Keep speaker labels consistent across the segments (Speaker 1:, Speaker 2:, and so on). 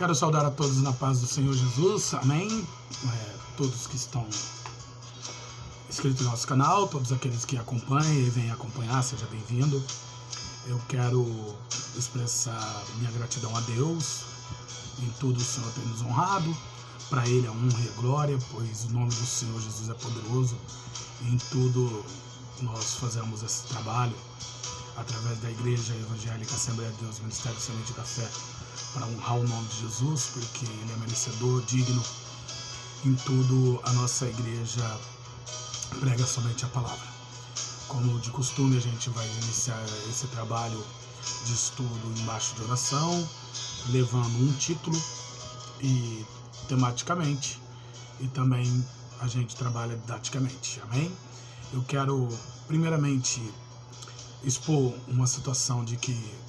Speaker 1: Quero saudar a todos na paz do Senhor Jesus, amém? Todos que estão inscritos no nosso canal, todos aqueles que acompanham e vêm acompanhar, seja bem-vindo. Eu quero expressar minha gratidão a Deus, em tudo o Senhor tem nos honrado, para Ele a honra e a glória, pois o nome do Senhor Jesus é poderoso, em tudo nós fazemos esse trabalho, através da Igreja Evangélica Assembleia de Deus, Ministério Semente da Fé, para honrar o nome de Jesus, porque Ele é merecedor, digno. Em tudo a nossa igreja prega somente a palavra. Como de costume, a gente vai iniciar esse trabalho de estudo embaixo de oração, levando um título e tematicamente, e também a gente trabalha didaticamente, amém? Eu quero primeiramente expor uma situação de que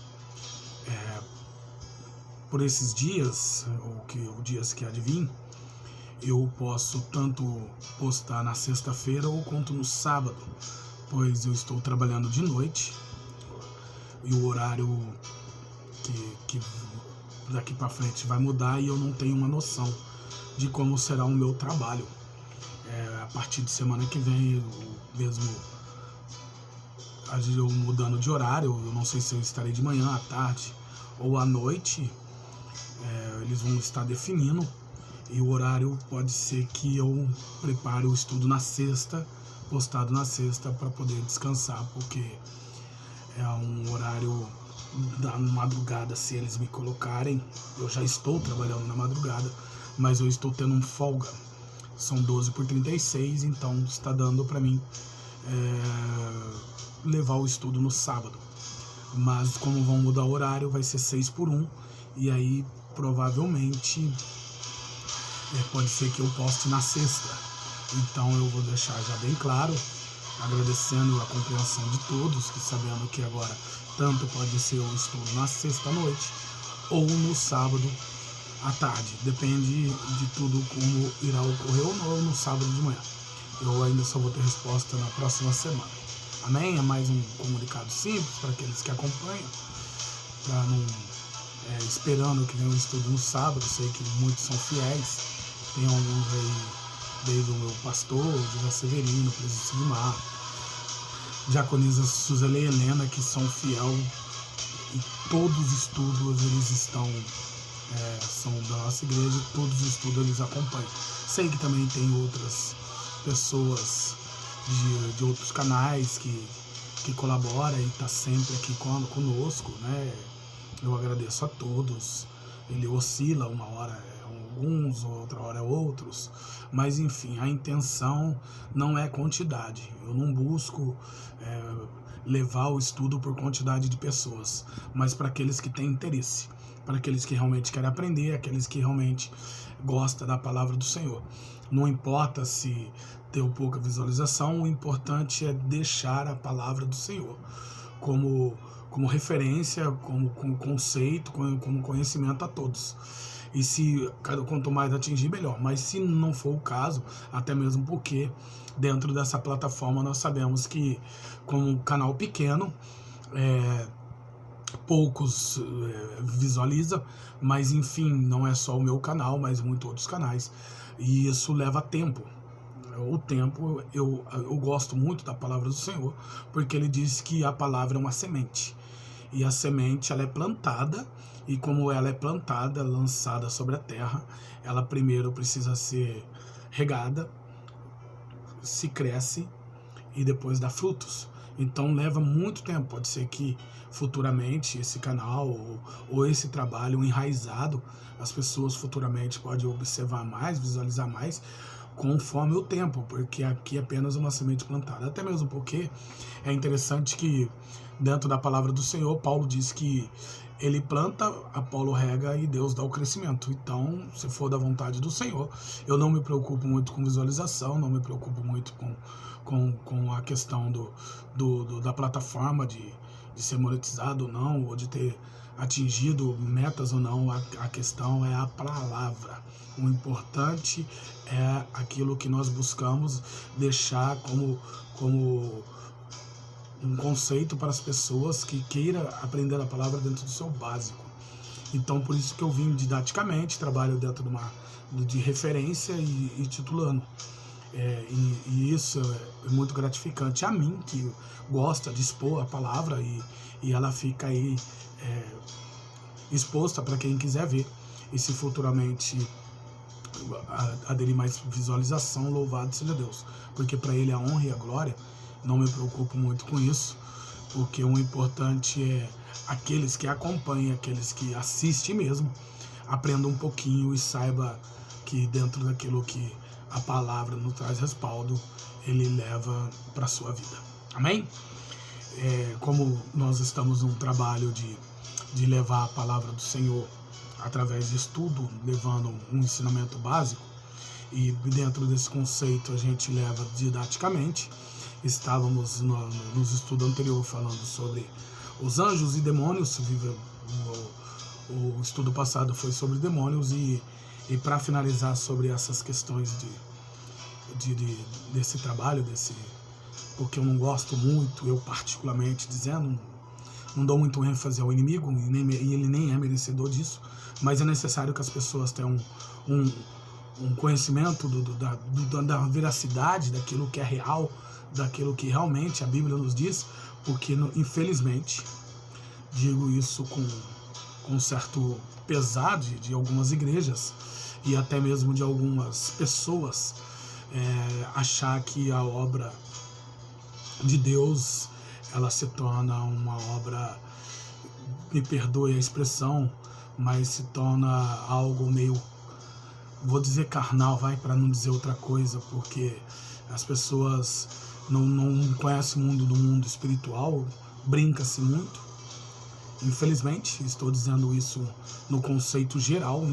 Speaker 1: por esses dias, ou dias que há de vir, eu posso tanto postar na sexta-feira ou quanto no sábado, pois eu estou trabalhando de noite e o horário que daqui para frente vai mudar e eu não tenho uma noção de como será o meu trabalho. A partir de semana que vem, eu mudando de horário, eu não sei se eu estarei de manhã, à tarde ou à noite, eles vão estar definindo, e o horário pode ser que eu prepare o estudo na sexta, postado na sexta, para poder descansar, porque é um horário da madrugada. Se eles me colocarem, eu já estou trabalhando na madrugada, mas eu estou tendo um folga, são 12/36, então está dando para mim levar o estudo no sábado, mas como vão mudar o horário, vai ser 6/1, e aí provavelmente pode ser que eu poste na sexta. Então eu vou deixar já bem claro, agradecendo a compreensão de todos, que sabendo que agora tanto pode ser o estudo na sexta-noite ou no sábado à tarde, depende de tudo como irá ocorrer, ou no sábado de manhã. Eu ainda só vou ter resposta na próxima semana, amém? É mais um comunicado simples para aqueles que acompanham, para não esperando que venha o estudo no sábado. Sei que muitos são fiéis, tem alguns aí, desde o meu pastor, José Severino, Presidente do Mar, diaconisa Suzele e Helena, que são fiel, e todos os estudos eles estão, são da nossa igreja, e todos os estudos eles acompanham. Sei que também tem outras pessoas de outros canais que colaboram e está sempre aqui conosco, né? Eu agradeço a todos. Ele oscila, uma hora alguns, outra hora outros, mas enfim, a intenção não é quantidade. Eu não busco levar o estudo por quantidade de pessoas, mas para aqueles que têm interesse, para aqueles que realmente querem aprender, aqueles que realmente gostam da palavra do Senhor. Não importa se tem pouca visualização, o importante é deixar a palavra do Senhor como referência, como conceito, como conhecimento a todos. E quanto mais atingir, melhor. Mas se não for o caso, até mesmo porque dentro dessa plataforma nós sabemos que, como um canal pequeno, poucos visualiza, mas enfim, não é só o meu canal, mas muitos outros canais. E isso leva tempo. O tempo, eu gosto muito da palavra do Senhor, porque Ele diz que a palavra é uma semente. E a semente, ela é plantada, e como ela é plantada, lançada sobre a terra, ela primeiro precisa ser regada, se cresce e depois dá frutos. Então leva muito tempo. Pode ser que futuramente esse canal ou esse trabalho enraizado, as pessoas futuramente podem observar mais, visualizar mais, conforme o tempo, porque aqui é apenas uma semente plantada. Até mesmo porque é interessante que dentro da palavra do Senhor, Paulo diz que ele planta, Apolo rega e Deus dá o crescimento. Então, se for da vontade do Senhor, eu não me preocupo muito com visualização, não me preocupo muito com a questão da plataforma de ser monetizado ou não, ou de ter atingido metas ou não. A questão é a palavra. O importante é aquilo que nós buscamos deixar como um conceito para as pessoas que queiram aprender a palavra dentro do seu básico. Então, por isso que eu vim didaticamente, trabalho dentro de referência e titulando. E isso é muito gratificante a mim, que gosta de expor a palavra e ela fica aí exposta para quem quiser ver. E se futuramente aderir mais visualização, louvado seja Deus. Porque para Ele a honra e a glória, não me preocupo muito com isso, porque o importante é aqueles que acompanham, aqueles que assistem mesmo, aprendam um pouquinho e saiba que dentro daquilo que a palavra nos traz respaldo, ele leva para a sua vida. Amém? Como nós estamos num trabalho de levar a palavra do Senhor através de estudo, levando um ensinamento básico, e dentro desse conceito a gente leva didaticamente. Estávamos nos estudos anteriores falando sobre os anjos e demônios. O estudo passado foi sobre demônios e para finalizar sobre essas questões desse trabalho, porque eu não gosto muito, eu particularmente dizendo, não dou muito ênfase ao inimigo e ele nem é merecedor disso, mas é necessário que as pessoas tenham um conhecimento da veracidade daquilo que é real, daquilo que realmente a Bíblia nos diz, porque infelizmente, digo isso com um certo pesar de algumas igrejas e até mesmo de algumas pessoas, achar que a obra de Deus ela se torna uma obra, me perdoe a expressão, mas se torna algo meio, vou dizer carnal, para não dizer outra coisa, porque as pessoas não conhecem o mundo espiritual, brinca-se muito. Infelizmente, estou dizendo isso no conceito geral,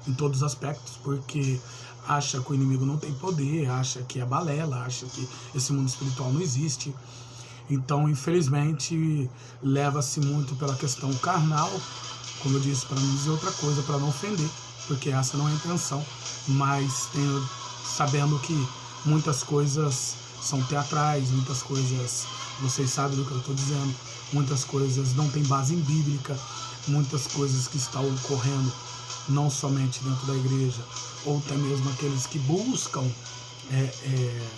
Speaker 1: em todos os aspectos, porque acha que o inimigo não tem poder, acha que é balela, acha que esse mundo espiritual não existe. Então, infelizmente, leva-se muito pela questão carnal, como eu disse, para não dizer outra coisa, para não ofender, porque essa não é a intenção, mas sabendo que muitas coisas são teatrais, muitas coisas, vocês sabem do que eu estou dizendo, muitas coisas não têm base em bíblica, muitas coisas que estão ocorrendo não somente dentro da igreja, ou até mesmo aqueles que buscam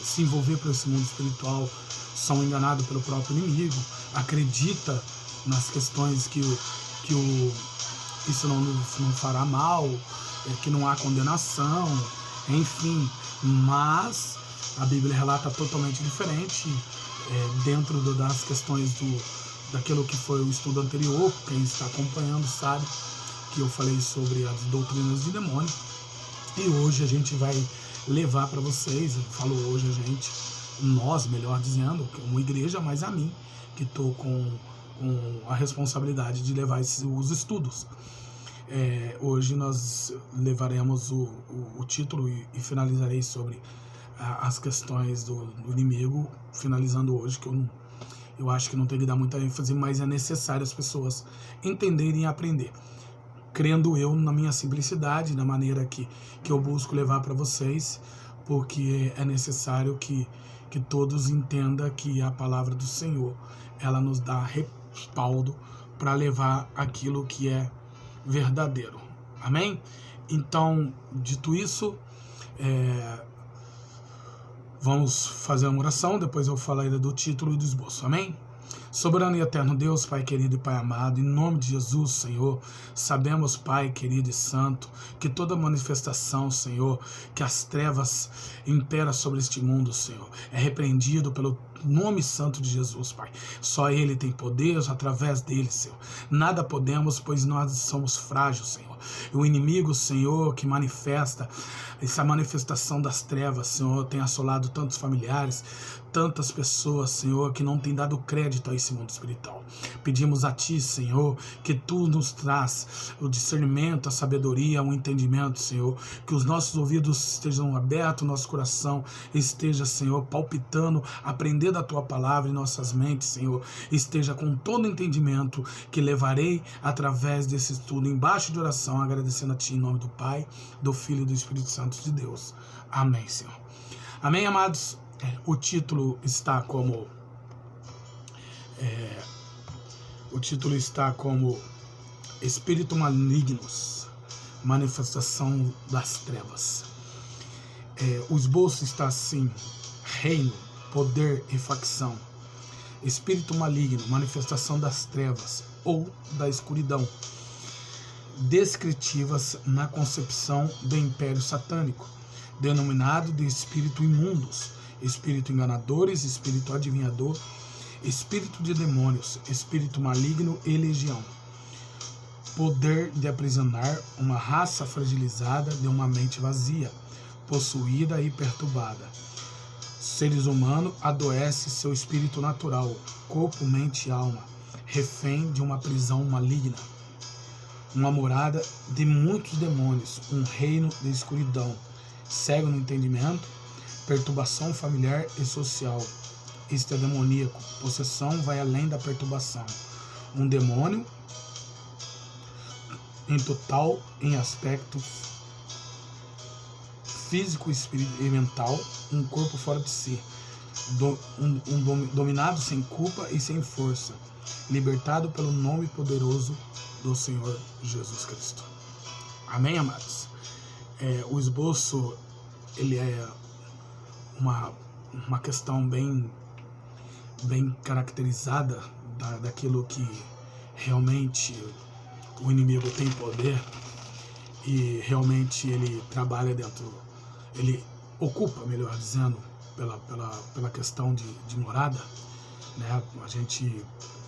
Speaker 1: se envolver por esse mundo espiritual, são enganados pelo próprio inimigo, acredita nas questões que isso não fará mal, que não há condenação, enfim, mas a Bíblia relata totalmente diferente, dentro das questões daquilo que foi o estudo anterior. Quem está acompanhando sabe que eu falei sobre as doutrinas de demônio, e hoje a gente vai levar para vocês, eu falo hoje nós, melhor dizendo, uma igreja, mas a mim, que estou com a responsabilidade de levar os estudos. Hoje nós levaremos o título e finalizarei sobre as questões do inimigo, finalizando hoje, que eu acho que não tem que dar muita ênfase, mas é necessário as pessoas entenderem e aprender. Crendo eu na minha simplicidade, na maneira que eu busco levar para vocês, porque é necessário que todos entendam que a palavra do Senhor, ela nos dá respaldo para levar aquilo que é verdadeiro. Amém? Então, dito isso, vamos fazer uma oração, depois eu falarei do título e do esboço. Amém? Soberano e eterno Deus, Pai querido e Pai amado, em nome de Jesus, Senhor, sabemos, Pai querido e santo, que toda manifestação, Senhor, que as trevas imperam sobre este mundo, Senhor, é repreendido pelo nome santo de Jesus, Pai. Só Ele tem poder, através dele, Senhor. Nada podemos, pois nós somos frágeis, Senhor. E o inimigo, Senhor, que manifesta, essa manifestação das trevas, Senhor, tem assolado tantos familiares, tantas pessoas, Senhor, que não tem dado crédito a esse mundo espiritual. Pedimos a Ti, Senhor, que Tu nos traz o discernimento, a sabedoria, o entendimento, Senhor, que os nossos ouvidos estejam abertos, nosso coração esteja, Senhor, palpitando, aprender da Tua palavra em nossas mentes, Senhor, esteja com todo o entendimento que levarei através desse estudo, embaixo de oração, agradecendo a Ti em nome do Pai, do Filho e do Espírito Santo de Deus. Amém, Senhor. Amém, amados? O título está como Espírito malignos, manifestação das trevas. O esboço está assim: reino, poder e facção. Espírito maligno, manifestação das trevas ou da escuridão, descritivas na concepção do império satânico, denominado de espírito imundos, espírito enganadores, espírito adivinhador, espírito de demônios, espírito maligno e legião. Poder de aprisionar uma raça fragilizada de uma mente vazia, possuída e perturbada. Seres humanos adoece seu espírito natural, corpo, mente e alma, refém de uma prisão maligna. Uma morada de muitos demônios, um reino de escuridão, cego no entendimento, perturbação familiar e social. Isto é demoníaco. Possessão vai além da perturbação. Um demônio em total, em aspecto físico, espírito e mental, um corpo fora de si, dominado sem culpa e sem força, libertado pelo nome poderoso do Senhor Jesus Cristo. Amém, amados? O esboço, ele é uma questão bem caracterizada daquilo que realmente o inimigo tem poder e realmente ele trabalha dentro, ele ocupa, melhor dizendo, pela questão de morada, né?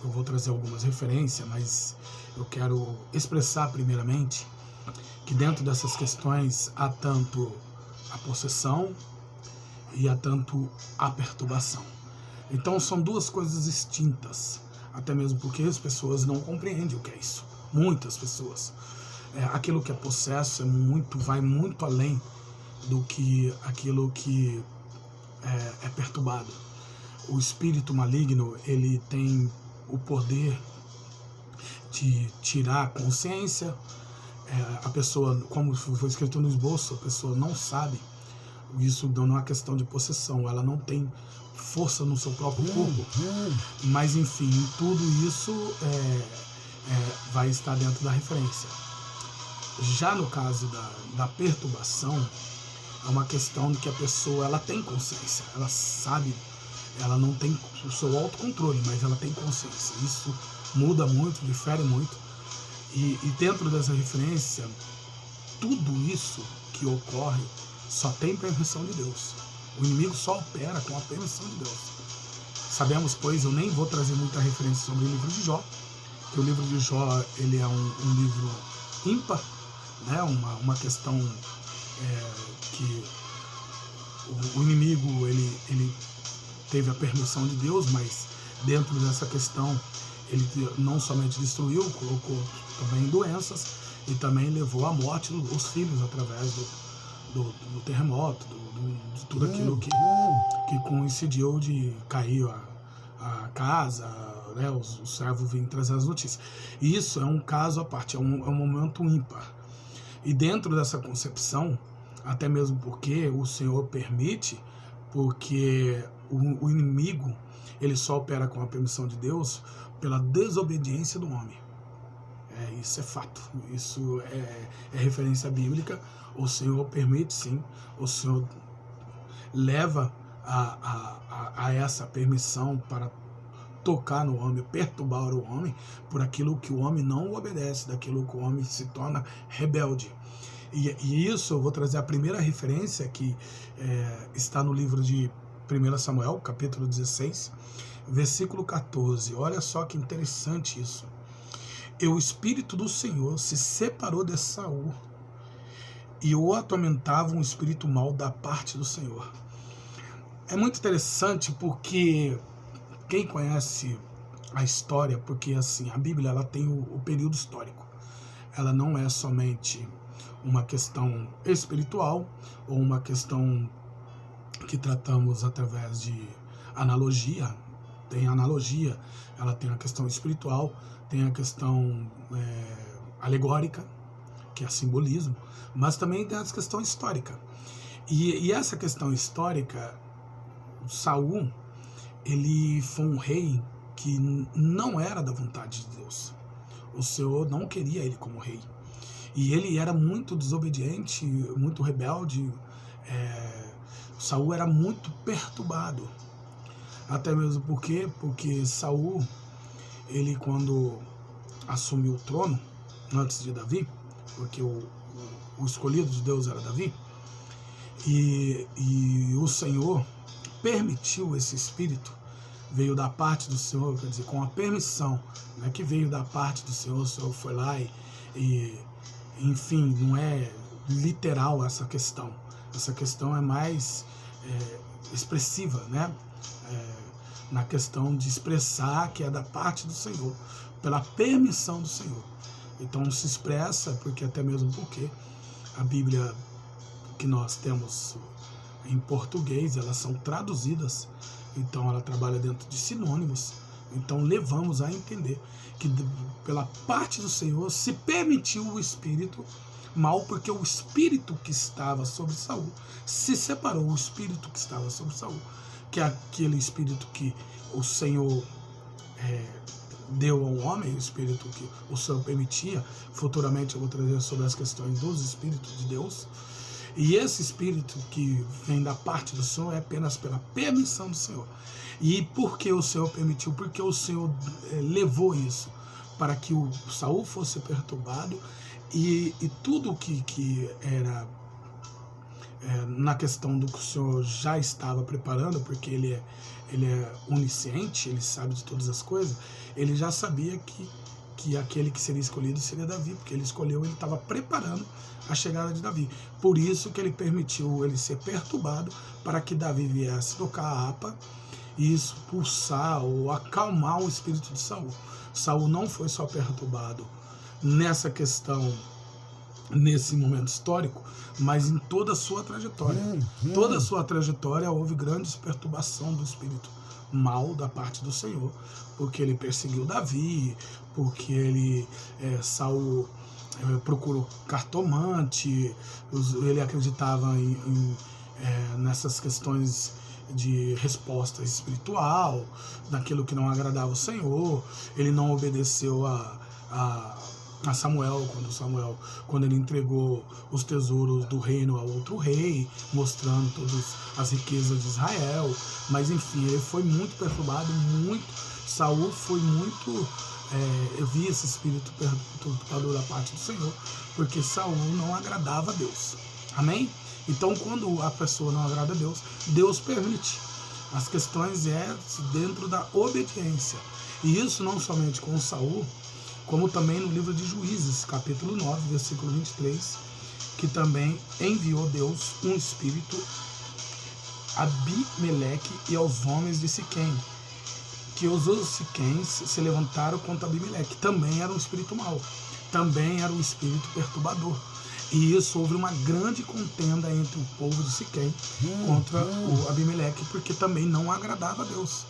Speaker 1: Eu vou trazer algumas referências, mas eu quero expressar primeiramente que dentro dessas questões há tanto a possessão e há tanto a perturbação. Então são duas coisas distintas, até mesmo porque as pessoas não compreendem o que é isso. Muitas pessoas. Aquilo que é possesso vai muito além do que aquilo que é perturbado. O espírito maligno, ele tem o poder de tirar a consciência. A pessoa, como foi escrito no esboço, a pessoa não sabe. Isso não é uma questão de possessão, ela não tem força no seu próprio corpo. Mas enfim, tudo isso vai estar dentro da referência. Já no caso da perturbação, é uma questão de que a pessoa ela tem consciência, ela sabe, ela não tem o seu autocontrole, mas ela tem consciência. Isso muda muito, difere muito. E dentro dessa referência, tudo isso que ocorre só tem permissão de Deus. O inimigo só opera com a permissão de Deus. Sabemos, pois, eu nem vou trazer muita referência sobre o livro de Jó, que o livro de Jó ele é um livro ímpar, né? Uma questão que o inimigo ele teve a permissão de Deus, mas dentro dessa questão ele não somente destruiu, colocou também doenças e também levou à morte os filhos através do terremoto, de tudo aquilo que coincidiu de cair a casa, né, os servos vêm trazer as notícias. E isso é um caso à parte, é um momento ímpar. E dentro dessa concepção, até mesmo porque o Senhor permite, porque o inimigo ele só opera com a permissão de Deus pela desobediência do homem. Isso é fato, isso é referência bíblica. O Senhor permite, sim, o Senhor leva a essa permissão para tocar no homem, perturbar o homem por aquilo que o homem não obedece, daquilo que o homem se torna rebelde. E isso eu vou trazer a primeira referência que está no livro de 1 Samuel, capítulo 16, versículo 14. Olha só que interessante isso. E o Espírito do Senhor se separou de Saul e o atormentava um espírito mau da parte do Senhor. É muito interessante porque quem conhece a história, porque assim, a Bíblia ela tem o período histórico. Ela não é somente uma questão espiritual ou uma questão que tratamos através de analogia. Tem analogia, ela tem a questão espiritual, tem a questão alegórica, que é simbolismo, mas também tem a questão histórica. E essa questão histórica, Saul, ele foi um rei que não era da vontade de Deus. O Senhor não queria ele como rei. E ele era muito desobediente, muito rebelde. Saul era muito perturbado. Até mesmo porque Saul, ele quando assumiu o trono, antes de Davi, porque o escolhido de Deus era Davi, e o Senhor permitiu esse espírito, veio da parte do Senhor, quer dizer, com a permissão, né, que veio da parte do Senhor. O Senhor foi lá e enfim, não é literal essa questão é mais expressiva, né, na questão de expressar que é da parte do Senhor, pela permissão do Senhor. Então se expressa, porque até mesmo porque a Bíblia que nós temos em português, elas são traduzidas, então ela trabalha dentro de sinônimos. Então levamos a entender que pela parte do Senhor se permitiu o espírito mal, porque o espírito que estava sobre Saul se separou. O espírito que estava sobre Saul, que é aquele espírito que o Senhor deu ao homem, o espírito que o Senhor permitia. Futuramente eu vou trazer sobre as questões dos espíritos de Deus. E esse espírito que vem da parte do Senhor é apenas pela permissão do Senhor. E por que o Senhor permitiu? Porque o Senhor levou isso para que o Saul fosse perturbado, e tudo que era na questão do que o Senhor já estava preparando, porque ele é onisciente, ele sabe de todas as coisas. Ele já sabia que aquele que seria escolhido seria Davi, porque ele escolheu, ele estava preparando a chegada de Davi. Por isso que ele permitiu ele ser perturbado, para que Davi viesse tocar a harpa e expulsar ou acalmar o espírito de Saul. Saul não foi só perturbado nessa questão, nesse momento histórico, mas em toda a sua trajetória. Toda a sua trajetória houve grande perturbação do espírito mal da parte do Senhor, porque ele perseguiu Davi, porque Saul procurou cartomante, ele acreditava nessas questões de resposta espiritual, naquilo que não agradava o Senhor. Ele não obedeceu a Samuel, quando ele entregou os tesouros do reino a outro rei, mostrando todas as riquezas de Israel. Mas enfim, ele foi muito perturbado, Saul foi muito, eu vi esse espírito perturbador da parte do Senhor, porque Saul não agradava a Deus. Amém? Então, quando a pessoa não agrada a Deus, Deus permite. As questões dentro da obediência. E isso não somente com Saul, como também no livro de Juízes, capítulo 9, versículo 23, que também enviou Deus um espírito a Abimeleque e aos homens de Siquém, que os siquéns se levantaram contra Abimeleque. Também era um espírito mau, também era um espírito perturbador. E isso, houve uma grande contenda entre o povo de Siquém contra o Abimeleque, porque também não agradava a Deus.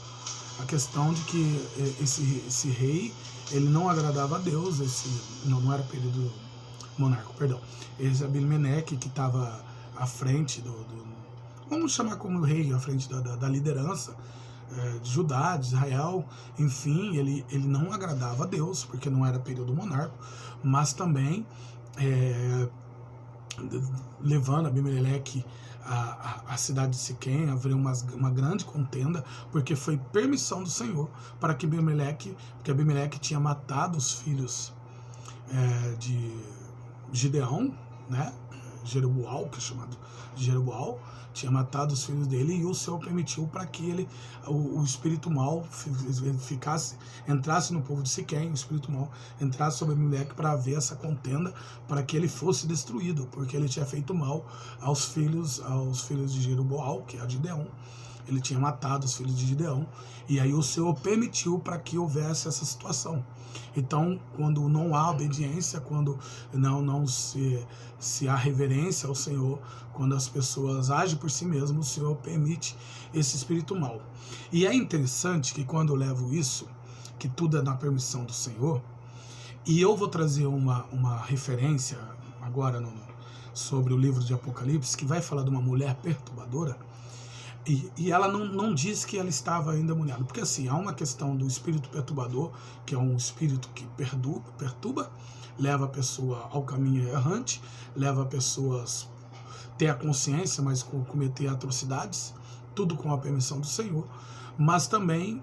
Speaker 1: A questão de que esse rei, ele não agradava a Deus, não era período monarco, perdão. Esse Abimeleque, que estava à frente vamos chamar como rei, à frente da liderança de Judá, de Israel, enfim, ele não agradava a Deus, porque não era período monarco, mas também levando Abimeleque à cidade de Siquém, haveria uma grande contenda, porque foi permissão do Senhor para que Abimeleque tinha matado os filhos de Gideão, né? Jeroboal, que é chamado de Jeroboal, tinha matado os filhos dele, e o Senhor permitiu para que o espírito mal entrasse no povo de Siquém, o espírito mal entrasse sobre Abimeleque, para haver essa contenda, para que ele fosse destruído, porque ele tinha feito mal aos filhos de Jeroboal, que é Gideão. Ele tinha matado os filhos de Gideão, e aí o Senhor permitiu para que houvesse essa situação. Então, quando não há obediência, quando não se há reverência ao Senhor, quando as pessoas agem por si mesmas, o Senhor permite esse espírito mau. E é interessante que quando eu levo isso, que tudo é na permissão do Senhor, e eu vou trazer uma referência agora sobre o livro de Apocalipse, que vai falar de uma mulher perturbadora. E ela não diz que ela estava endemoniada, porque assim, há uma questão do espírito perturbador, que é um espírito que perturba, leva a pessoa ao caminho errante, leva a pessoas a ter a consciência, mas cometer atrocidades, tudo com a permissão do Senhor. Mas também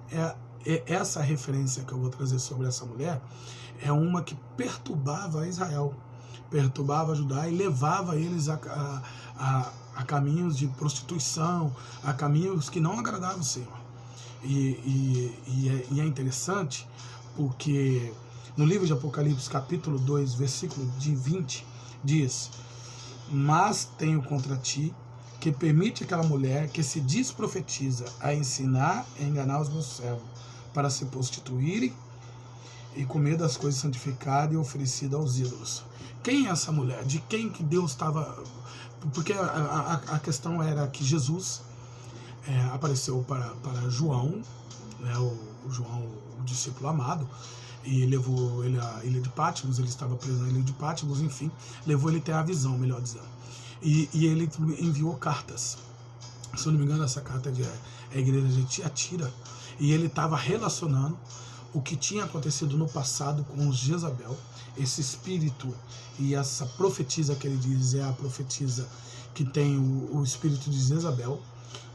Speaker 1: essa referência que eu vou trazer sobre essa mulher é uma que perturbava Israel, perturbava Judá e levava eles a caminhos de prostituição, a caminhos que não agradavam o Senhor. E é interessante porque no livro de Apocalipse, capítulo 2, versículo de 20, diz: mas tenho contra ti que permite aquela mulher que se diz profetiza a ensinar e enganar os meus servos para se prostituírem e comer das coisas santificadas e oferecidas aos ídolos. Quem é essa mulher? De quem que Deus estava... Porque a questão era que Jesus apareceu para João, né, o João, o discípulo amado, e levou ele à ilha de Patmos. Ele estava preso na ilha de Patmos, enfim, levou ele até a visão, melhor dizendo. E ele enviou cartas. Se eu não me engano, essa carta é a igreja de Tiatira, e ele estava relacionando o que tinha acontecido no passado com Jezabel, esse espírito e essa profetisa que ele diz é a profetisa que tem o espírito de Jezabel,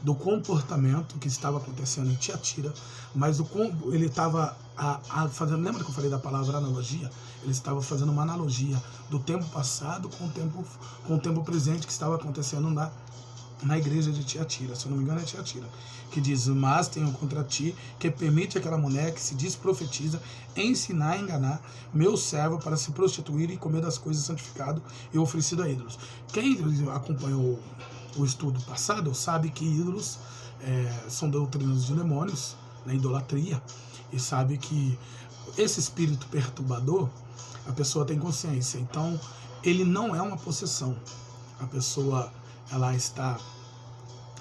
Speaker 1: do comportamento que estava acontecendo em Tiatira, mas ele estava fazendo, lembra que eu falei da palavra analogia? Ele estava fazendo uma analogia do tempo passado com o tempo presente que estava acontecendo na igreja de Tiatira, se eu não me engano é Tiatira, que diz: mas tenho contra ti que permite aquela mulher que se diz profetiza ensinar e enganar meu servo para se prostituir e comer das coisas santificadas e oferecido a ídolos. Quem acompanhou o estudo passado sabe que ídolos são doutrinas de demônios, na idolatria, e sabe que esse espírito perturbador, a pessoa tem consciência, então ele não é uma possessão, a pessoa ela está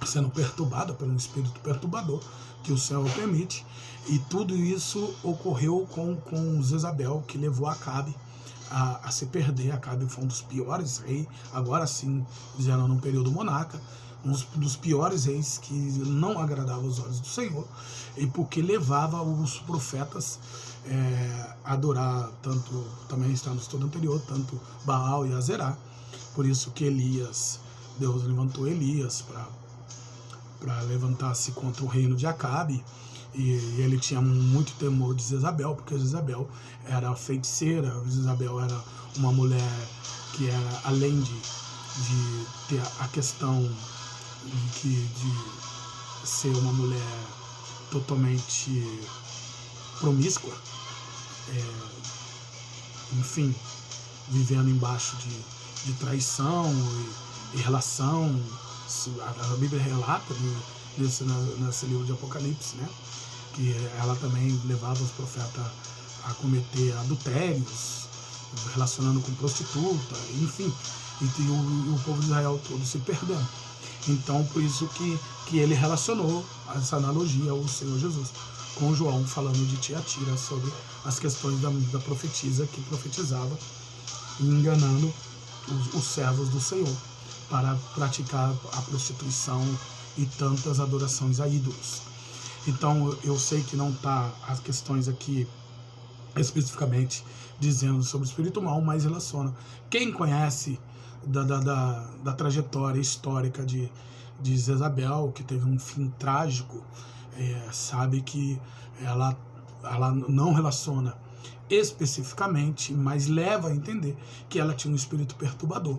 Speaker 1: sendo perturbada por um espírito perturbador que o Senhor permite, e tudo isso ocorreu com Jezabel, que levou Acabe a se perder. Acabe foi um dos piores reis, agora sim, dizendo num período monarca, um dos piores reis que não agradava os olhos do Senhor, e porque levava os profetas a adorar, tanto, também está no estudo anterior, tanto Baal e Azerá. Por isso que Deus levantou Elias para levantar-se contra o reino de Acabe, e ele tinha muito temor de Jezabel, porque Jezabel era feiticeira, Jezabel era uma mulher que era, além de ter a questão de ser uma mulher totalmente promíscua, enfim, vivendo embaixo de traição e relação. A Bíblia relata nesse livro de Apocalipse, né, que ela também levava os profetas a cometer adultérios, relacionando com prostituta, enfim, e o povo de Israel todo se perdendo. Então, por isso que ele relacionou essa analogia ao Senhor Jesus com João, falando de Tiatira, sobre as questões da profetisa que profetizava, enganando os servos do Senhor para praticar a prostituição e tantas adorações a ídolos. Então eu sei que não está as questões aqui especificamente dizendo sobre o espírito mal, mas relaciona. Quem conhece da trajetória histórica de Jezabel, que teve um fim trágico, sabe que ela não relaciona especificamente, mas leva a entender que ela tinha um espírito perturbador.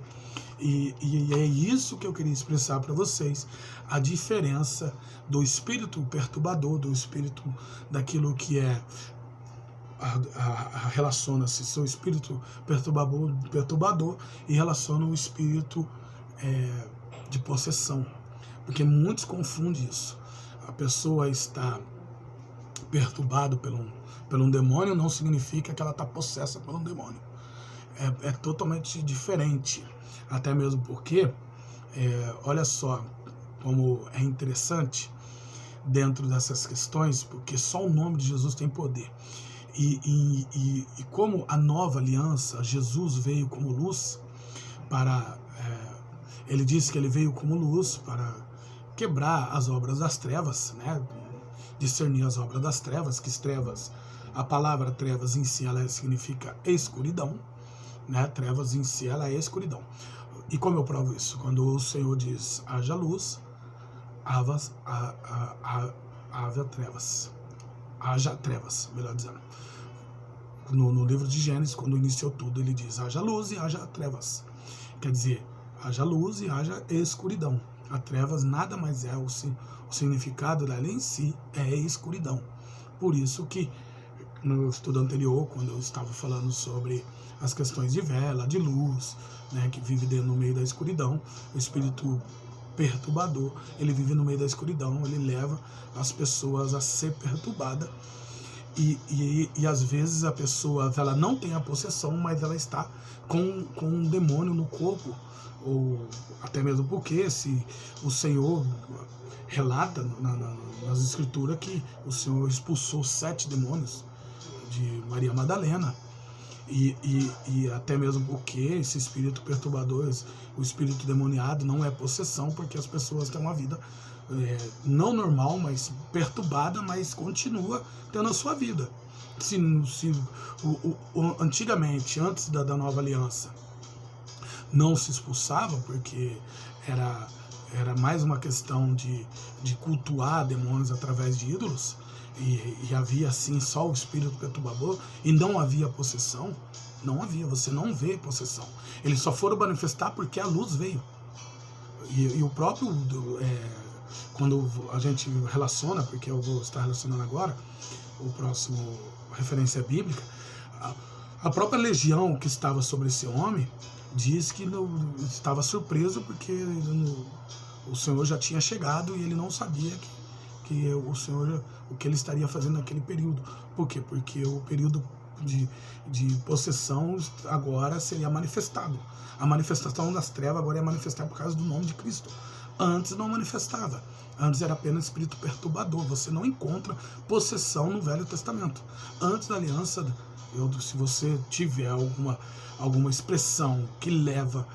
Speaker 1: E é isso que eu queria expressar para vocês, a diferença do espírito perturbador, do espírito daquilo que relaciona-se seu espírito perturbador e relaciona o espírito de possessão, porque muitos confundem isso. A pessoa está perturbada por um demônio não significa que ela está possessa por um demônio. É totalmente diferente. Até mesmo porque, olha só como é interessante dentro dessas questões, porque só o nome de Jesus tem poder. E como a nova aliança, Jesus veio como luz para... ele disse que ele veio como luz para quebrar as obras das trevas, né? Discernir as obras das trevas, que trevas, a palavra trevas em si, ela significa escuridão, né? Trevas em si, ela é escuridão. E como eu provo isso? Quando o Senhor diz, haja luz, haja trevas. Haja trevas, melhor dizendo. No livro de Gênesis, quando iniciou tudo, ele diz, haja luz e haja trevas. Quer dizer, haja luz e haja escuridão. A trevas nada mais é, o significado dela em si é escuridão. Por isso que no estudo anterior, quando eu estava falando sobre as questões de vela, de luz, né, que vive dentro no meio da escuridão, o espírito perturbador, ele vive no meio da escuridão, ele leva as pessoas a ser perturbada. E às vezes a pessoa, ela não tem a possessão, mas ela está com um demônio no corpo, ou até mesmo porque se o Senhor relata nas escrituras que o Senhor expulsou 7 demônios de Maria Madalena, e até mesmo porque esse espírito perturbador, o espírito demoniado, não é possessão, porque as pessoas têm uma vida não normal, mas perturbada, mas continua tendo a sua vida. Antigamente, antes da nova aliança, não se expulsava, porque era mais uma questão de cultuar demônios através de ídolos, e havia assim só o espírito perturbador, e não havia possessão. Não havia, você não vê possessão. Eles só foram manifestar porque a luz veio. E o próprio, quando a gente relaciona, porque eu vou estar relacionando agora, o próximo referência bíblica, a própria legião que estava sobre esse homem diz que estava surpreso porque o Senhor já tinha chegado e ele não sabia que o Senhor, o que ele estaria fazendo naquele período. Por quê? Porque o período de possessão agora seria manifestado. A manifestação das trevas agora é manifestada por causa do nome de Cristo. Antes não manifestava. Antes era apenas espírito perturbador. Você não encontra possessão no Velho Testamento. Antes da aliança, se você tiver alguma expressão que leva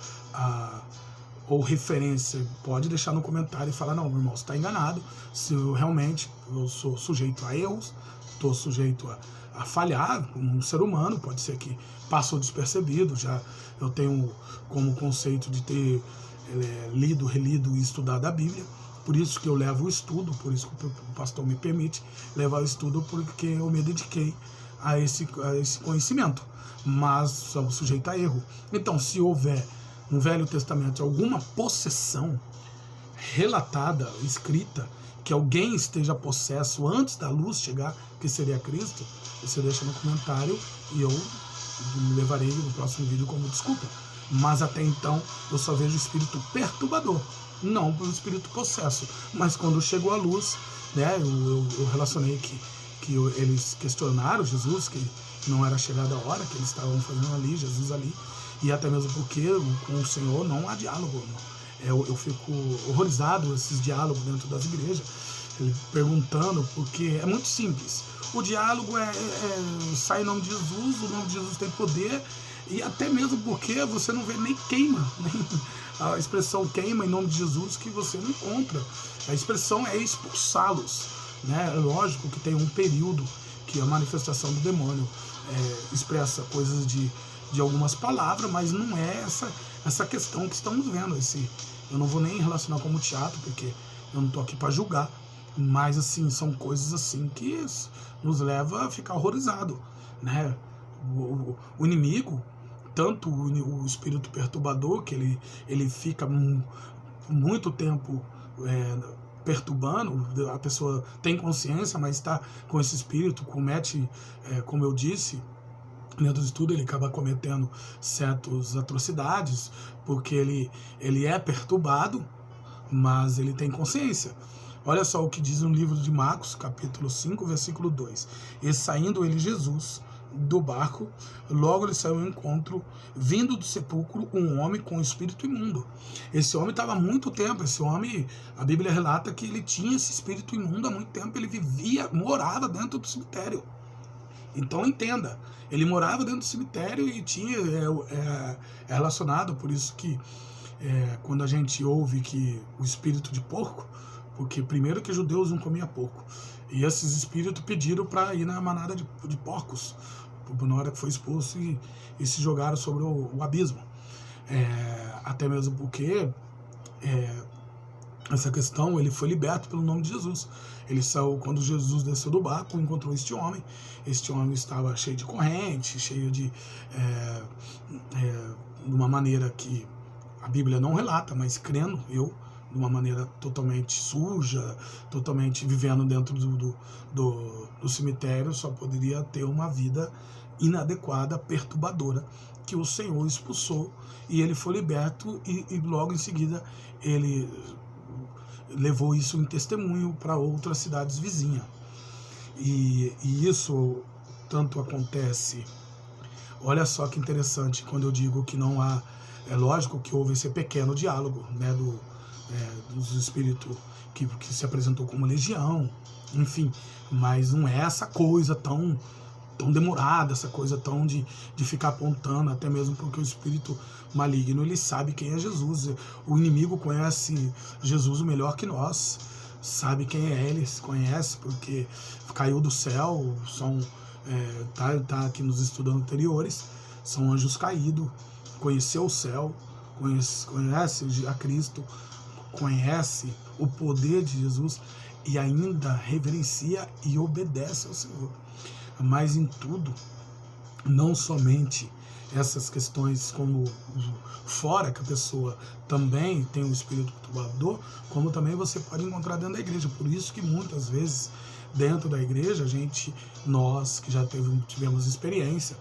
Speaker 1: ou referência, pode deixar no comentário e falar, não, meu irmão, você está enganado. Se eu realmente sou sujeito a erros, estou sujeito a falhar como um ser humano, pode ser que passou despercebido, já eu tenho como conceito de ter lido, relido e estudado a Bíblia, por isso que eu levo o estudo, por isso que o pastor me permite levar o estudo, porque eu me dediquei a esse conhecimento, mas sou sujeito a erro. Então, se houver no Velho Testamento alguma possessão relatada, escrita, que alguém esteja possesso antes da luz chegar, que seria Cristo, você deixa no comentário e eu levarei no próximo vídeo como desculpa. Mas até então eu só vejo o espírito perturbador, não o espírito possesso. Mas quando chegou a luz, né, eu relacionei que eles questionaram Jesus, que não era chegada a hora, que eles estavam fazendo ali, Jesus ali, e até mesmo porque com o Senhor não há diálogo. Eu fico horrorizado esses diálogos dentro das igrejas, ele perguntando, porque é muito simples. O diálogo sai em nome de Jesus, o nome de Jesus tem poder, e até mesmo porque você não vê nem queima, nem a expressão queima em nome de Jesus que você não encontra. A expressão é expulsá-los, né? Lógico que tem um período que a manifestação do demônio expressa coisas de algumas palavras, mas não é essa questão que estamos vendo. Eu não vou nem relacionar como teatro, porque eu não estou aqui para julgar, mas assim, são coisas assim que nos leva a ficar horrorizado, né? O inimigo, tanto o espírito perturbador, que ele fica muito tempo perturbando, a pessoa tem consciência, mas está com esse espírito, comete, como eu disse, dentro do estudo, ele acaba cometendo certas atrocidades, porque ele é perturbado, mas ele tem consciência. Olha só o que diz no livro de Marcos, capítulo 5, versículo 2. E saindo ele, Jesus, do barco, logo ele saiu ao encontro, vindo do sepulcro, um homem com espírito imundo. Esse homem estava há muito tempo, esse homem, a Bíblia relata que ele tinha esse espírito imundo há muito tempo, ele morava dentro do cemitério. Então entenda, ele morava dentro do cemitério e tinha relacionado, por isso que quando a gente ouve que o espírito de porco, porque primeiro que judeus não comiam porco, e esses espíritos pediram para ir na manada de porcos, na hora que foi expulso, e se jogaram sobre o abismo. Até mesmo porque essa questão, ele foi liberto pelo nome de Jesus. Ele saiu, quando Jesus desceu do barco, encontrou este homem estava cheio de corrente, cheio de uma maneira que a Bíblia não relata, mas crendo eu, de uma maneira totalmente suja, totalmente vivendo dentro do cemitério, só poderia ter uma vida inadequada, perturbadora, que o Senhor expulsou, e ele foi liberto, e logo em seguida ele levou isso em testemunho para outras cidades vizinhas. E isso tanto acontece. Olha só que interessante, quando eu digo que não há, é lógico que houve esse pequeno diálogo, né, dos espíritos que se apresentou como legião, enfim, mas não é essa coisa tão demorada, essa coisa tão de ficar apontando, até mesmo porque o espírito maligno, ele sabe quem é Jesus. O inimigo conhece Jesus melhor que nós, sabe quem é ele, se conhece, porque caiu do céu, tá aqui nos estudos anteriores, são anjos caídos, conheceu o céu, conhece a Cristo, conhece o poder de Jesus, e ainda reverencia e obedece ao Senhor. Mas em tudo, não somente essas questões, como fora que a pessoa também tem um espírito perturbador, como também você pode encontrar dentro da igreja. Por isso que muitas vezes dentro da igreja, nós que já tivemos experiência,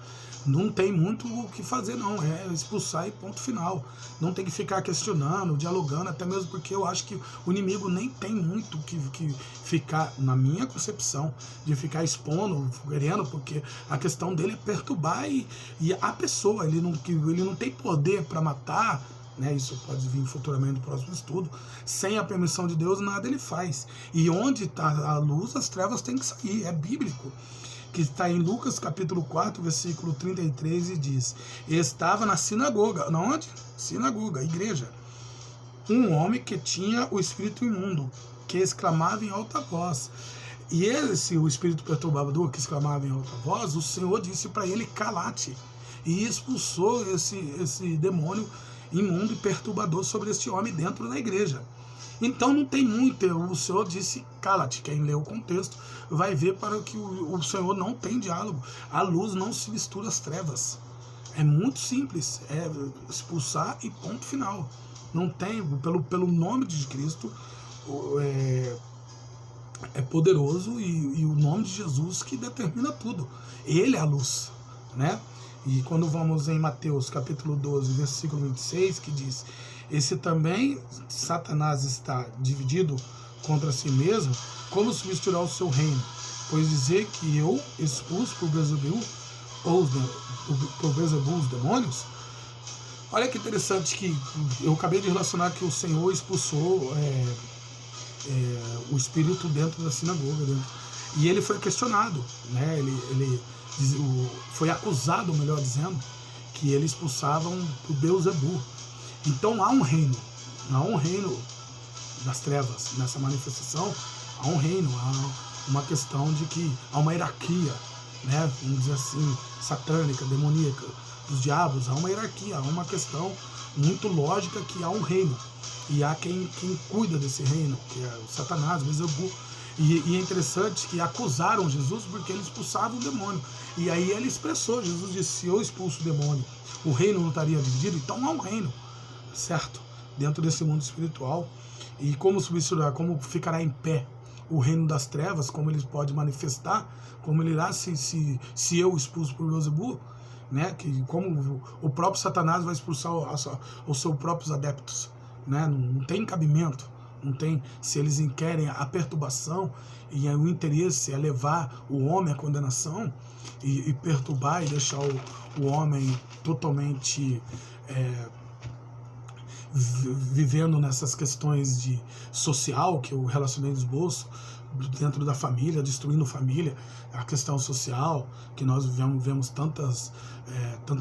Speaker 1: não tem muito o que fazer, não, é expulsar e ponto final. Não tem que ficar questionando, dialogando, até mesmo porque eu acho que o inimigo nem tem muito que ficar, na minha concepção, de ficar expondo, querendo, porque a questão dele é perturbar e a pessoa, ele não tem poder para matar, né? Isso pode vir futuramente no próximo estudo. Sem a permissão de Deus, nada ele faz. E onde está a luz, as trevas têm que sair, é bíblico, que está em Lucas capítulo 4, versículo 33, e diz: estava na sinagoga, na onde? Sinagoga, igreja, um homem que tinha o espírito imundo, que exclamava em alta voz. E o espírito perturbador que exclamava em alta voz, o Senhor disse para ele: cala-te, e expulsou esse demônio imundo e perturbador sobre este homem dentro da igreja. Então não tem muito, o Senhor disse cala-te. Quem lê o contexto vai ver para que o Senhor não tem diálogo. A luz não se mistura às trevas. É muito simples, é expulsar e ponto final. Não tem, pelo nome de Cristo, é poderoso, e o nome de Jesus que determina tudo. Ele é a luz, né? E quando vamos em Mateus capítulo 12, versículo 26, que diz: esse também Satanás está dividido contra si mesmo, como substituirá o seu reino? Pois dizer que eu expulso por Beelzebul os demônios? Olha que interessante, que eu acabei de relacionar que o Senhor expulsou o espírito dentro da sinagoga, e ele foi questionado, né? Ele foi acusado, melhor dizendo, que ele expulsavam o Beelzebul. Então há um reino das trevas nessa manifestação, há um reino, há uma questão de que há uma hierarquia, né? Vamos dizer assim, satânica, demoníaca, dos diabos, há uma hierarquia, há uma questão muito lógica, que há um reino, e há quem cuida desse reino, que é o Satanás, o Beelzebul. E é interessante que acusaram Jesus porque ele expulsava o demônio. E aí ele expressou, Jesus disse: se eu expulso o demônio, o reino não estaria dividido? Então há um reino, certo? Dentro desse mundo espiritual. E como substituirá, como ficará em pé o reino das trevas, como ele pode manifestar, como ele irá se eu expulso por Beelzebul, né? Que como o próprio Satanás vai expulsar os seus próprios adeptos, né? Não tem cabimento. Não tem, se eles querem a perturbação, e o interesse é levar o homem à condenação e perturbar e deixar o homem totalmente vivendo nessas questões de social, que eu relacionei no esboço, dentro da família, destruindo família, a questão social, que nós vemos tanta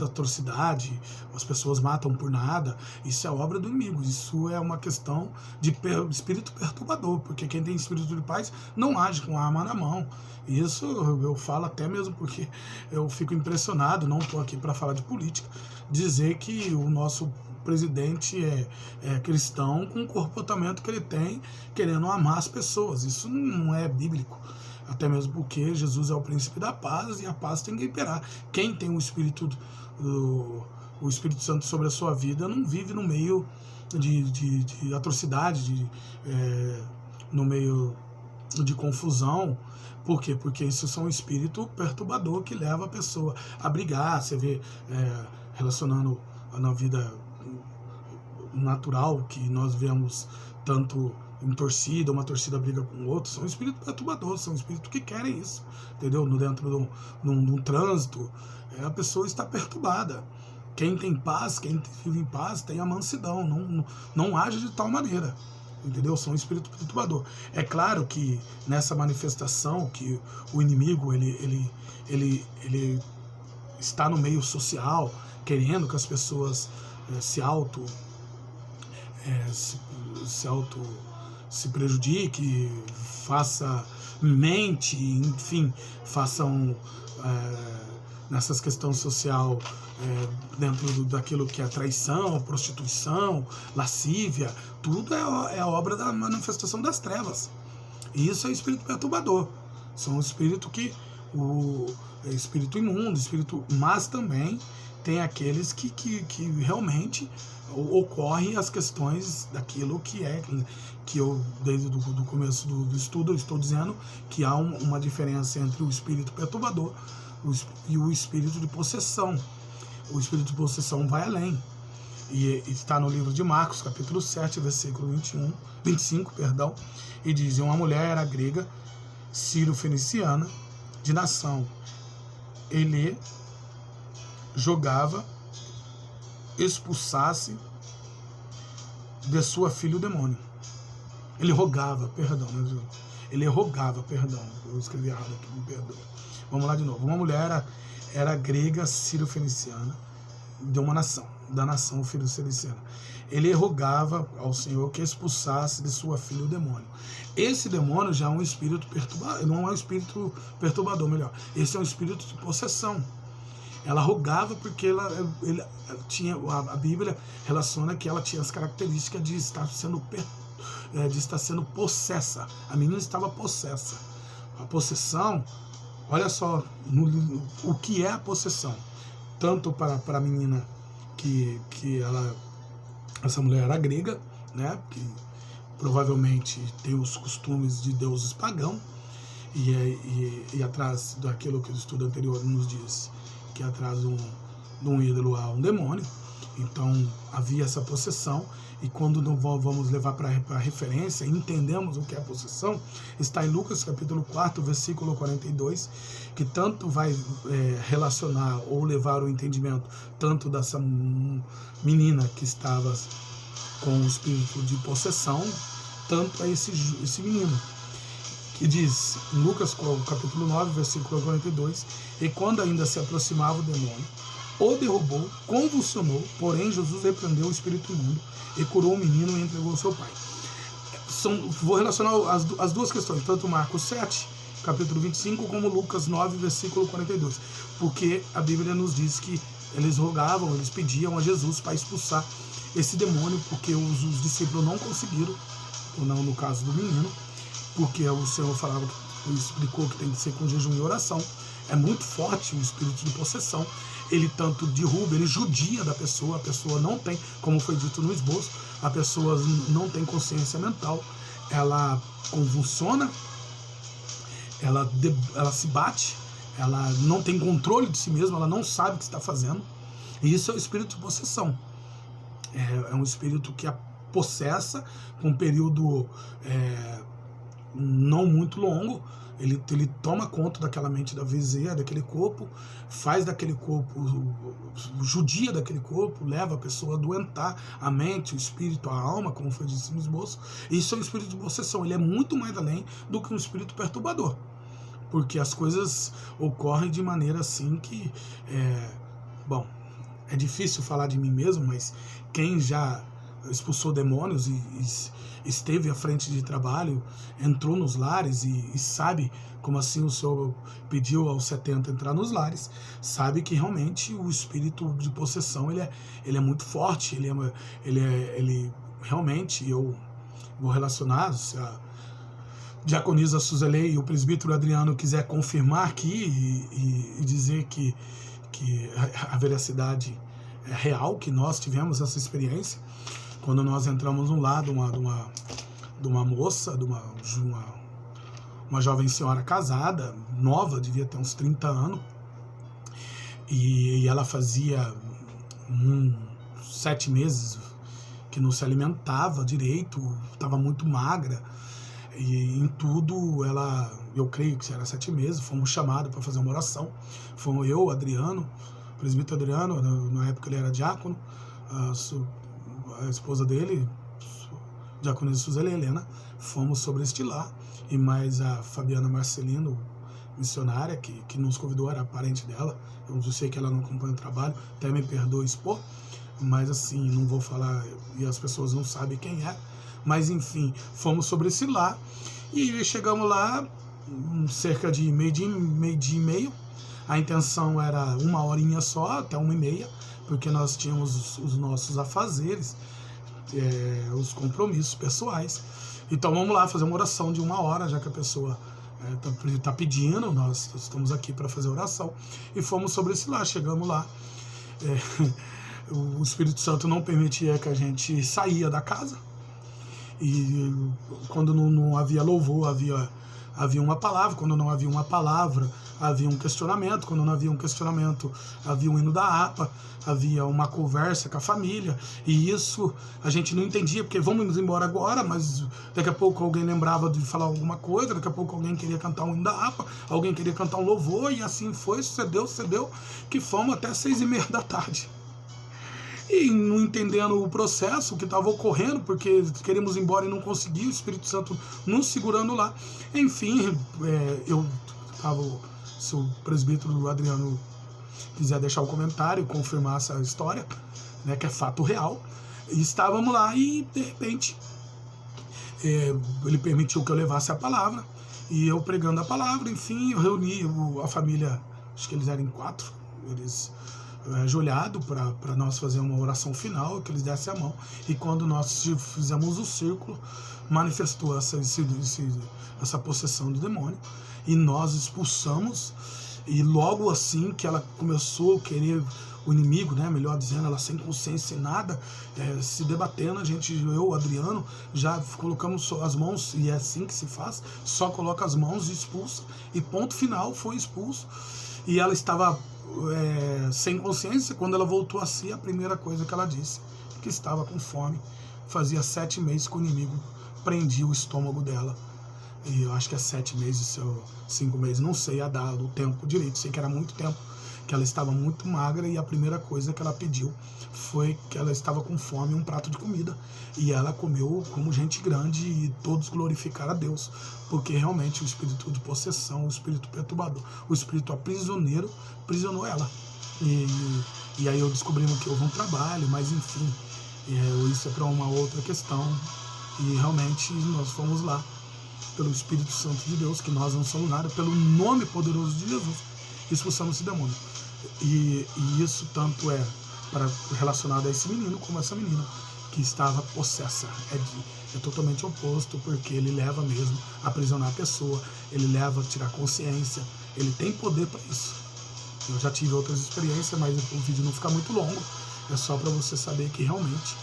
Speaker 1: atrocidade, as pessoas matam por nada. Isso é obra do inimigo, isso é uma questão de espírito perturbador, porque quem tem espírito de paz não age com a arma na mão. Isso eu falo até mesmo porque eu fico impressionado, não estou aqui para falar de política, dizer que o nosso presidente é cristão com o comportamento que ele tem, querendo amar as pessoas. Isso não é bíblico, até mesmo porque Jesus é o príncipe da paz e a paz tem que imperar. Quem tem o Espírito Santo sobre a sua vida não vive no meio de atrocidade, no meio de confusão. Por quê? Porque isso são um espírito perturbador que leva a pessoa a brigar. Você vê, relacionando na vida natural, que nós vemos tanto em torcida, uma torcida briga com o outro, são espíritos perturbadores, são espíritos que querem isso, entendeu? Dentro de um trânsito, a pessoa está perturbada. Quem tem paz, quem vive em paz, tem a mansidão, não age de tal maneira, entendeu? São espíritos perturbadores. É claro que nessa manifestação que o inimigo ele está no meio social, querendo que as pessoas se prejudique, façam nessas questões social, dentro daquilo que é traição, prostituição, lascívia, tudo é a obra da manifestação das trevas. E isso é espírito perturbador. São espírito espírito imundo, mas também tem aqueles que realmente ocorrem as questões daquilo que eu, desde o começo do estudo, eu estou dizendo que há uma diferença entre o espírito perturbador e o espírito de possessão. O espírito de possessão vai além. E está no livro de Marcos, capítulo 7, versículo 25, e diz: uma mulher era grega, sírio-feniciana, de nação Elê, jogava, expulsasse de sua filha o demônio. Ele rogava, eu escrevi errado aqui, me perdoa. Vamos lá de novo. Uma mulher era grega, sírio-feniciana, da nação sírio-feniciana. Ele rogava ao Senhor que expulsasse de sua filha o demônio. Esse demônio já é um espírito perturbador, não é um espírito perturbador, melhor. Esse é um espírito de possessão. Ela rogava porque a Bíblia relaciona que ela tinha as características de estar sendo possessa. A menina estava possessa. A possessão, olha só o que é a possessão. Tanto para a menina que essa mulher era grega, né, que provavelmente tem os costumes de deuses pagãos, e atrás daquilo que o estudo anterior nos diz, que atrás de um ídolo há um demônio. Então havia essa possessão, e quando vamos levar para a referência, entendemos o que é a possessão, está em Lucas capítulo 4, versículo 42, que tanto vai relacionar ou levar o entendimento tanto dessa menina que estava com o espírito de possessão, tanto a esse menino, que diz em Lucas capítulo 9, versículo 42, e quando ainda se aproximava o demônio, o derrubou, convulsionou, porém Jesus repreendeu o espírito imundo e curou o menino e entregou ao seu pai. Vou relacionar as duas questões, tanto Marcos 7, capítulo 25, como Lucas 9, versículo 42, porque a Bíblia nos diz que eles rogavam, eles pediam a Jesus para expulsar esse demônio, porque os discípulos não conseguiram, ou não no caso do menino, porque o Senhor explicou que tem que ser com jejum e oração. É muito forte o espírito de possessão. Ele tanto derruba, ele judia da pessoa, a pessoa não tem, como foi dito no esboço, a pessoa não tem consciência mental, ela convulsiona, ela se bate, ela não tem controle de si mesma, ela não sabe o que está fazendo. E isso é o espírito de possessão. É um espírito que a possessa com um período não muito longo. Ele toma conta daquela mente da Vezia, daquele corpo, faz daquele corpo, judia daquele corpo, leva a pessoa a doentar a mente, o espírito, a alma, como foi dito no esboço. Isso é um espírito de possessão, ele é muito mais além do que um espírito perturbador. Porque as coisas ocorrem de maneira assim que, bom, é difícil falar de mim mesmo, mas quem já expulsou demônios e esteve à frente de trabalho, entrou nos lares e sabe como assim o Senhor pediu aos 70 entrar nos lares, sabe que realmente o espírito de possessão ele é muito forte, ele realmente, eu vou relacionar, se a diaconisa Suzele e o presbítero Adriano quiser confirmar aqui e dizer que a veracidade é real, que nós tivemos essa experiência, quando nós entramos no lar de uma moça, de uma jovem senhora casada, nova, devia ter uns 30 anos, e ela fazia 7 meses que não se alimentava direito, estava muito magra, e em tudo eu creio que era 7 meses, fomos chamados para fazer uma oração, fomos eu, Adriano, o presbítero Adriano, na época ele era diácono, a esposa dele, diaconisa Suzele Helena, fomos sobre este lar, e mais a Fabiana Marcelino, missionária, que nos convidou, era parente dela, eu sei que ela não acompanha o trabalho, até me perdoe expor, mas assim, não vou falar, e as pessoas não sabem quem é, mas enfim, fomos sobre esse lar, e chegamos lá, cerca de meio-dia e meio, a intenção era 1 horinha só, até 1h30, porque nós tínhamos os nossos afazeres, os compromissos pessoais. Então vamos lá fazer uma oração de 1 hora, já que a pessoa está pedindo, nós estamos aqui para fazer oração. E fomos sobre esse lá, chegamos lá. O Espírito Santo não permitia que a gente saía da casa. E quando não havia louvor, havia uma palavra. Quando não havia uma palavra, havia um questionamento. Quando não havia um questionamento, havia um hino da harpa, havia uma conversa com a família. E isso a gente não entendia, porque vamos embora agora, mas daqui a pouco alguém lembrava de falar alguma coisa, daqui a pouco alguém queria cantar um hino da harpa, alguém queria cantar um louvor, e assim foi, cedeu, que fomos até 6h30 da tarde. E não entendendo o processo, o que estava ocorrendo, porque queríamos ir embora e não conseguia, o Espírito Santo nos segurando lá. Enfim, eu estava, se o presbítero Adriano quiser deixar o comentário, confirmar essa história, né, que é fato real, e estávamos lá e, de repente, ele permitiu que eu levasse a palavra, e eu pregando a palavra, enfim, eu reuni a família, acho que eles eram 4, eles ajoelhado para nós fazer uma oração final, que eles dessem a mão, e quando nós fizemos o círculo, manifestou essa possessão do demônio, e nós expulsamos, e logo assim que ela começou a querer o inimigo, né, melhor dizendo, ela sem consciência, sem nada, se debatendo, eu, Adriano, já colocamos as mãos, e é assim que se faz, só coloca as mãos e expulsa, e ponto final, foi expulso, e ela estava sem consciência. Quando ela voltou a si, a primeira coisa que ela disse, que estava com fome, fazia 7 meses que o inimigo prendia o estômago dela, e eu acho que é 7 meses, 5 meses, não sei a data, o tempo direito, sei que era muito tempo, que ela estava muito magra, e a primeira coisa que ela pediu foi que ela estava com fome, um prato de comida, e ela comeu como gente grande, e todos glorificaram a Deus, porque realmente o espírito de possessão, o espírito perturbador, o espírito aprisioneiro, aprisionou ela, e aí eu descobrimos que houve um trabalho, mas enfim, isso é para uma outra questão, e realmente nós fomos lá, pelo Espírito Santo de Deus, que nós não somos nada, pelo nome poderoso de Jesus, expulsamos esse demônio. E isso tanto é relacionado a esse menino como a essa menina que estava possessa. É totalmente oposto, porque ele leva mesmo a aprisionar a pessoa, ele leva a tirar consciência, ele tem poder para isso. Eu já tive outras experiências, mas o vídeo não fica muito longo, é só para você saber que realmente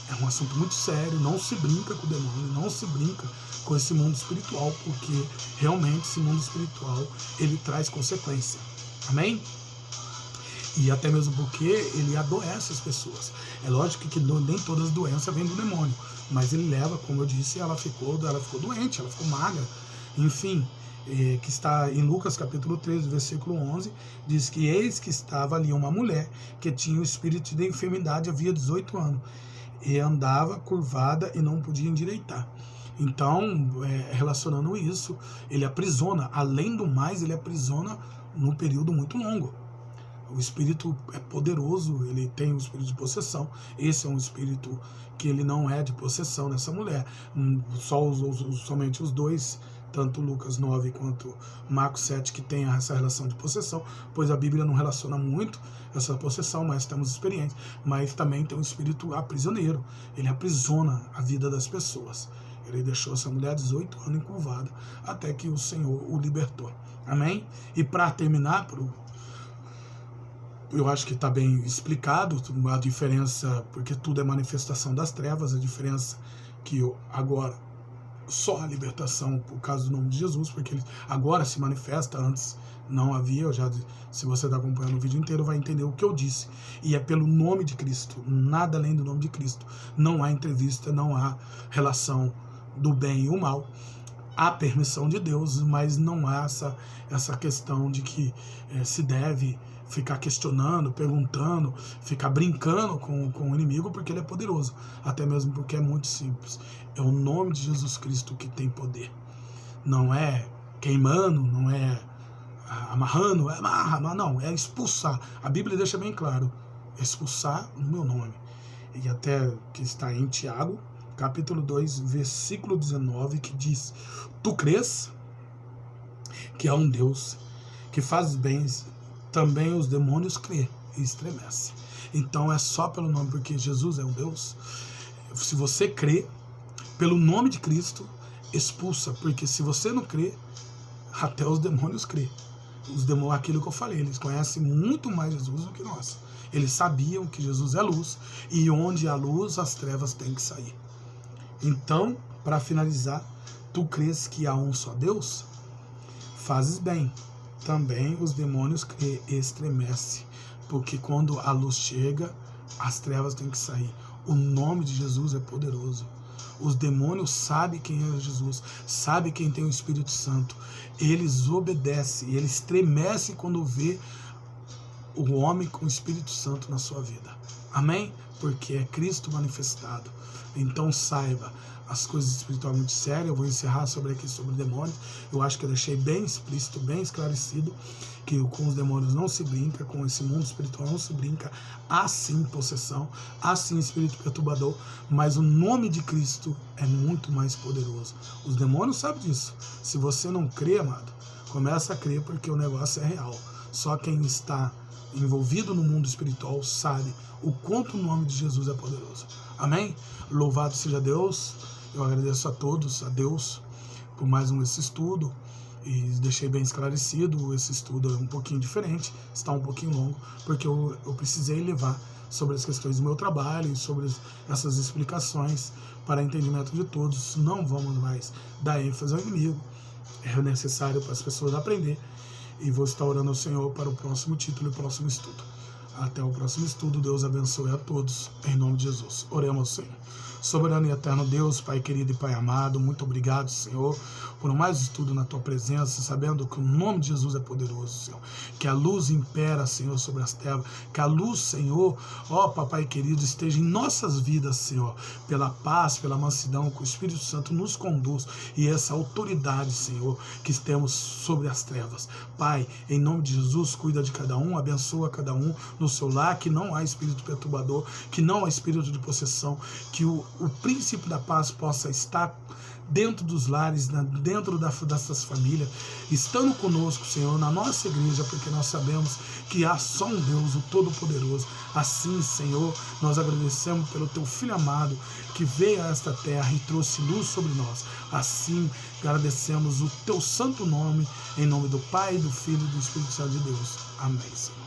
Speaker 1: é um assunto muito sério, não se brinca com o demônio, não se brinca com esse mundo espiritual, porque realmente esse mundo espiritual, ele traz consequência. Amém? E até mesmo porque ele adoece as pessoas. É lógico que nem todas as doenças vêm do demônio, mas ele leva, como eu disse, ela ficou doente, ela ficou magra. Enfim, que está em Lucas capítulo 13, versículo 11, diz que eis que estava ali uma mulher que tinha o espírito de enfermidade havia 18 anos, e andava curvada e não podia endireitar. Então, relacionando isso, ele aprisiona, além do mais, ele aprisiona num período muito longo. O espírito é poderoso, ele tem um espírito de possessão. Esse é um espírito que ele não é de possessão nessa mulher. Somente os dois, tanto Lucas 9 quanto Marcos 7, que tem essa relação de possessão, pois a Bíblia não relaciona muito essa possessão, mas temos experiência. Mas também tem um espírito aprisioneiro, ele aprisiona a vida das pessoas. Ele deixou essa mulher 18 anos encurvada, até que o Senhor o libertou. Amém? E para terminar, eu acho que está bem explicado a diferença, porque tudo é manifestação das trevas, a diferença que agora só a libertação por causa do nome de Jesus, porque ele agora se manifesta, antes não havia. Se você está acompanhando o vídeo inteiro, vai entender o que eu disse. E é pelo nome de Cristo, nada além do nome de Cristo. Não há entrevista, não há relação do bem e o mal. Há permissão de Deus, mas não há essa questão de que se deve ficar questionando, perguntando, ficar brincando com o inimigo, porque ele é poderoso. Até mesmo porque é muito simples. É o nome de Jesus Cristo que tem poder. Não é queimando, não é amarrando, não, é expulsar. A Bíblia deixa bem claro, expulsar no meu nome. E até que está em Tiago, capítulo 2, versículo 19, que diz: tu crês que há um Deus que faz bens, também os demônios crê e estremece. Então é só pelo nome, porque Jesus é um Deus. Se você crê, pelo nome de Cristo, expulsa, porque se você não crê, até os demônios crê. Os demônios, aquilo que eu falei, eles conhecem muito mais Jesus do que nós. Eles sabiam que Jesus é luz, e onde há luz, as trevas têm que sair. Então, para finalizar, tu crês que há um só Deus? Fazes bem. Também os demônios crê e estremece, porque quando a luz chega, as trevas têm que sair. O nome de Jesus é poderoso. Os demônios sabem quem é Jesus, sabem quem tem o Espírito Santo. Eles obedecem, eles estremecem quando vê o homem com o Espírito Santo na sua vida. Amém? Porque é Cristo manifestado. Então saiba, as coisas espirituais muito sérias. Eu vou encerrar sobre demônios. Eu acho que eu deixei bem explícito, bem esclarecido, que com os demônios não se brinca, com esse mundo espiritual não se brinca. Há sim possessão, há sim espírito perturbador, mas o nome de Cristo é muito mais poderoso. Os demônios sabem disso. Se você não crê, amado, começa a crer, porque o negócio é real. Só quem está envolvido no mundo espiritual sabe o quanto o nome de Jesus é poderoso. Amém? Louvado seja Deus. Eu agradeço a todos, a Deus, por mais esse estudo, e deixei bem esclarecido. Esse estudo é um pouquinho diferente, está um pouquinho longo, porque eu precisei levar sobre as questões do meu trabalho e sobre essas explicações para entendimento de todos. Não vamos mais dar ênfase ao inimigo, é necessário para as pessoas aprender, e vou estar orando ao Senhor para o próximo título e o próximo estudo. Até o próximo estudo. Deus abençoe a todos, em nome de Jesus. Oremos ao Senhor. Soberano e eterno Deus, Pai querido e Pai amado, muito obrigado, Senhor, por mais estudo na Tua presença, sabendo que o nome de Jesus é poderoso, Senhor. Que a luz impera, Senhor, sobre as trevas. Que a luz, Senhor, ó Papai querido, esteja em nossas vidas, Senhor, pela paz, pela mansidão, que o Espírito Santo nos conduz, e essa autoridade, Senhor, que temos sobre as trevas. Pai, em nome de Jesus, cuida de cada um, abençoa cada um no seu lar, que não há espírito perturbador, que não há espírito de possessão, que o princípio da paz possa estar dentro dos lares, dentro dessas famílias, estando conosco, Senhor, na nossa igreja, porque nós sabemos que há só um Deus, o Todo-Poderoso. Assim, Senhor, nós agradecemos pelo Teu Filho amado, que veio a esta terra e trouxe luz sobre nós. Assim, agradecemos o Teu santo nome, em nome do Pai, do Filho e do Espírito Santo de Deus. Amém, Senhor.